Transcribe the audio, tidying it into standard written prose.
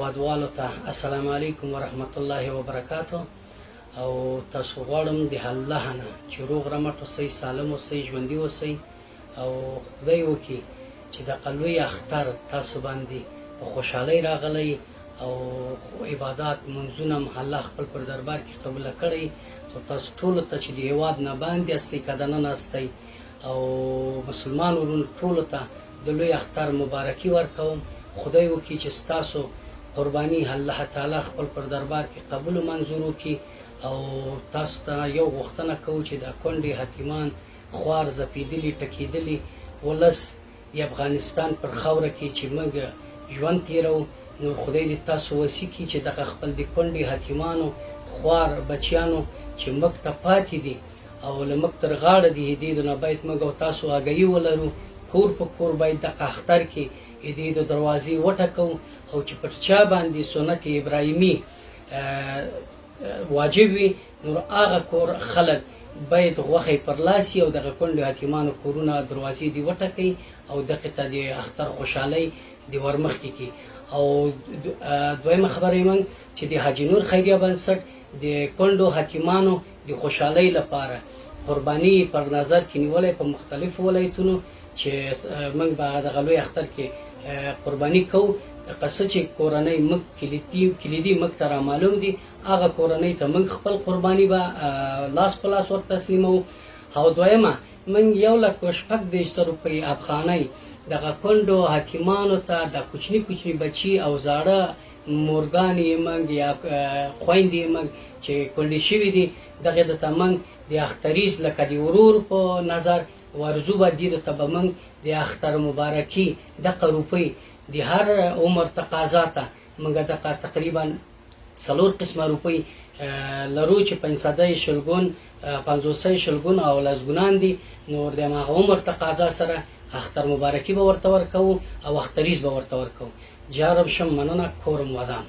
هیوادوالو ته السلام علیکم ورحمت الله وبرکاتو. او تاسو غواړم د الله نه چې روغ رمټ اوسئ، سالم اوسئ، ژوندي اوسئ او خدای وکړي چې د قلوي اختر تاسو باندې په خوشحالۍ راغلی او عبادات منځونه الله خپل پر دربار کې قبول کړي. او تاسو ټول ته چې د هیواد نه باندې استئ کدنه ناستئ او مسلمان ورونو ټول ته د لوی اختر مبارکي ورکوم. خدای وکړي چې ستاسو قرباني الله تعالی خپل پر دربار کې قبول منظور وکړي. او تاسو ته یو غوښتنه کوو چې د کونډې حکیمان خوار زپیدلي ټکېدلي ولس د افغانستان پر خاوره کې چې موږ ژوند تیرو، نو خدای دې تاسو وسې کړي چې دغه خپل د کونډې حکیمانو خوار بچیانو چې موږ ته پاتې دي او له موږ تر غاړه دي، دې نه باید موږ او تاسو آګاهي ولرو. کور په کور باید د اختر کې دې د دروازې وټکو او چې پر چا باندې سنت ابراهیمي واجب وي، نو هغه کور خلک باید غوښې پر لاسي او دغه کونډې حکیمانو کورونه دروازې دې وټکوي او دغې ته د اختر خوشحالۍ د ورمخکې کړي. او دویمه خبره یې موږ چې د حاجي نور خیریه بنسټ د کونډو حکیمانو د خوشحالۍ لپاره قرباني پر نظر کې نیولی په مختلفو ولایتونو چې موږ به دغه لوی اختر کې قرباني کوو. قصه چې کورنۍ موږ کلیدي موږ ته رامعلوم دي، هغه کورنۍ ته موږ خپل قرباني به لاس په لاس ور تسلیموو. او دویمه موږ 1,60,000 روپۍ افغانۍ دغه کونډو حکیمانو ته د کوچني کوچني بچي او زاړه مورګانې موږ یا خویندې موږ چې کونډې شوي دي، دغې د ته موږ د اختریز لکه د ورور په نظر ورزو به دې ته به موږ د اختر مبارکي دغه روپۍ د هر عمر تقاضا ته موږ دغه تقریبا 4 قسمه روپۍ لرو چې 500 شلګون 500 شلګون او لسګونان دي. نو د هغه عمر تقاضا سره اختر مبارکي به ورته ورکوو او اختریز به ورته ورکوو. جارب شم، مننه، کورم ودان.